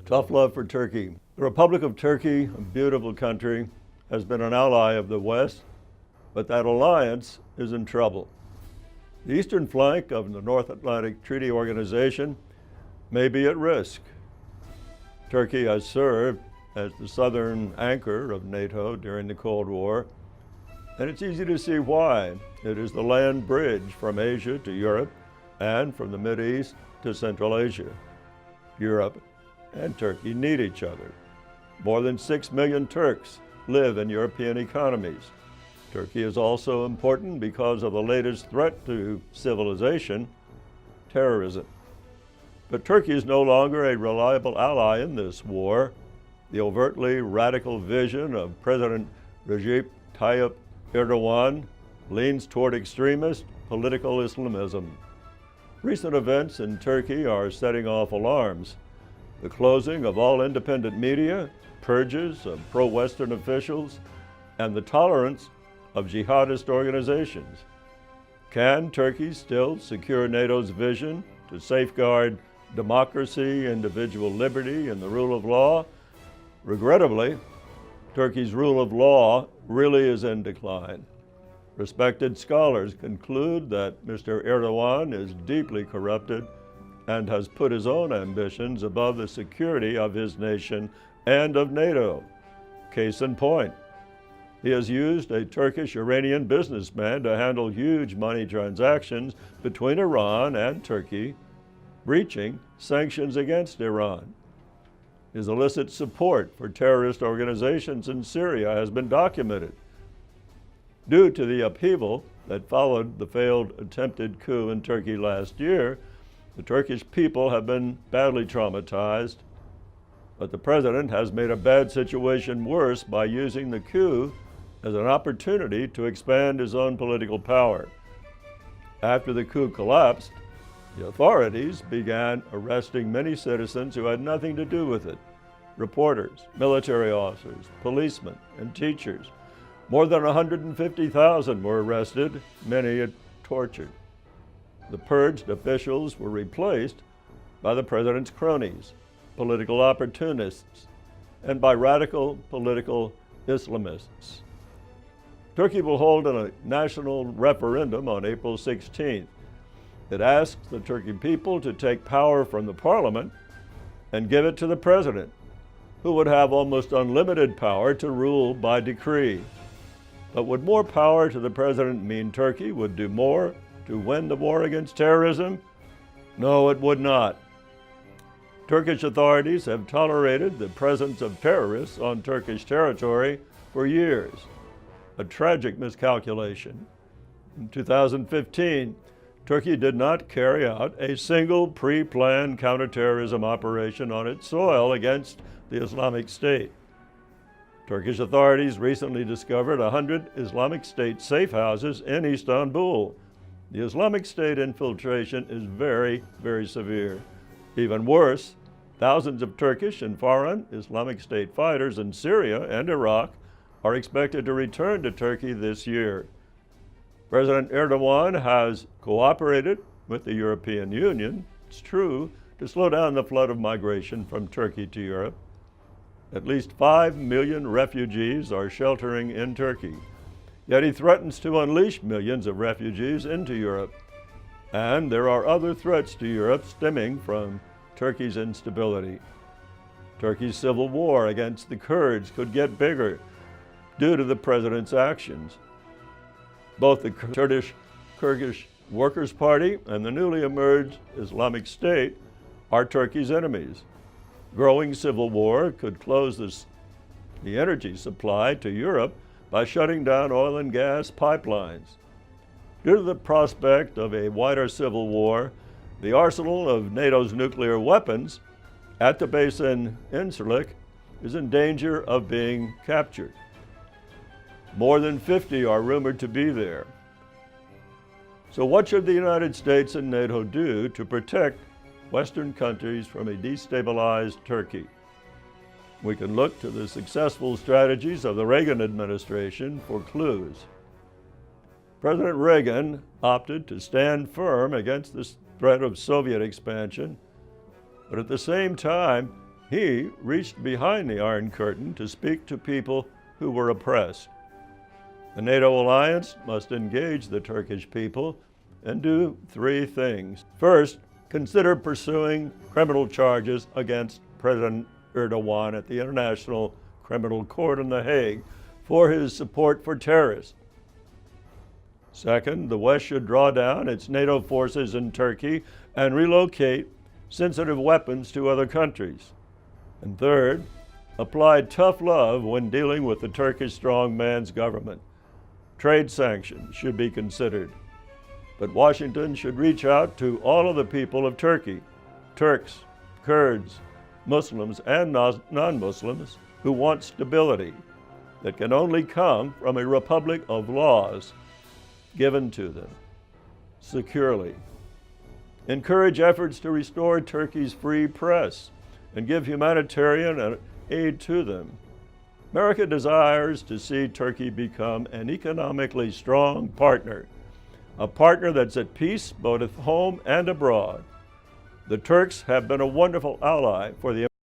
Tough love for Turkey. The Republic of Turkey, a beautiful country, has been an ally of the West, but that alliance is in trouble. The eastern flank of the North Atlantic Treaty Organization may be at risk. Turkey has served as the southern anchor of NATO during the Cold War, and it's easy to see why. It is the land bridge from Asia to Europe and from the Mideast to Central Asia. Europe and Turkey need each other. More than 6 million Turks live in European economies. Turkey is also important because of the latest threat to civilization, terrorism. But Turkey is no longer a reliable ally in this war. The overtly radical vision of President Recep Tayyip Erdogan leans toward extremist political Islamism. Recent events in Turkey are setting off alarms. The closing of all independent media, purges of pro-Western officials, and the tolerance of jihadist organizations. Can Turkey still secure NATO's vision to safeguard democracy, individual liberty, and the rule of law? Regrettably, Turkey's rule of law really is in decline. Respected scholars conclude that Mr. Erdogan is deeply corrupted and has put his own ambitions above the security of his nation and of NATO. Case in point, he has used a Turkish-Iranian businessman to handle huge money transactions between Iran and Turkey, breaching sanctions against Iran. His illicit support for terrorist organizations in Syria has been documented. Due to the upheaval that followed the failed attempted coup in Turkey last year, the Turkish people have been badly traumatized, but the president has made a bad situation worse by using the coup as an opportunity to expand his own political power. After the coup collapsed, the authorities began arresting many citizens who had nothing to do with it: reporters, military officers, policemen, and teachers. More than 150,000 were arrested, many tortured. The purged officials were replaced by the president's cronies, political opportunists, and by radical political Islamists. Turkey will hold a national referendum on April 16th. It asks the Turkish people to take power from the parliament and give it to the president, who would have almost unlimited power to rule by decree. But would more power to the president mean Turkey would do more to win the war against terrorism? No, it would not. Turkish authorities have tolerated the presence of terrorists on Turkish territory for years, a tragic miscalculation. In 2015, Turkey did not carry out a single pre-planned counterterrorism operation on its soil against the Islamic State. Turkish authorities recently discovered 100 Islamic State safe houses in Istanbul. The Islamic State infiltration is very, very severe. Even worse, thousands of Turkish and foreign Islamic State fighters in Syria and Iraq are expected to return to Turkey this year. President Erdogan has cooperated with the European Union, it's true, to slow down the flood of migration from Turkey to Europe. At least 5 million refugees are sheltering in Turkey, yet he threatens to unleash millions of refugees into Europe. And there are other threats to Europe stemming from Turkey's instability. Turkey's civil war against the Kurds could get bigger due to the president's actions. Both the Kurdish Workers' Party and the newly emerged Islamic State are Turkey's enemies. Growing civil war could close the energy supply to Europe by shutting down oil and gas pipelines. Due to the prospect of a wider civil war, the arsenal of NATO's nuclear weapons at the base in Incirlik is in danger of being captured. More than 50 are rumored to be there. So what should the United States and NATO do to protect Western countries from a destabilized Turkey? We can look to the successful strategies of the Reagan administration for clues. President Reagan opted to stand firm against the threat of Soviet expansion, but at the same time, He reached behind the Iron Curtain to speak to people who were oppressed. The NATO alliance must engage the Turkish people and do three things. First, consider pursuing criminal charges against President Erdogan at the International Criminal Court in The Hague for his support for terrorists. Second, the West should draw down its NATO forces in Turkey and relocate sensitive weapons to other countries. And third, apply tough love when dealing with the Turkish strongman's government. Trade sanctions should be considered. But Washington should reach out to all of the people of Turkey, Turks, Kurds, Muslims, and non-Muslims who want stability that can only come from a republic of laws given to them securely. Encourage efforts to restore Turkey's free press and give humanitarian aid to them. America desires to see Turkey become an economically strong partner, a partner that's at peace both at home and abroad. The Turks have been a wonderful ally for the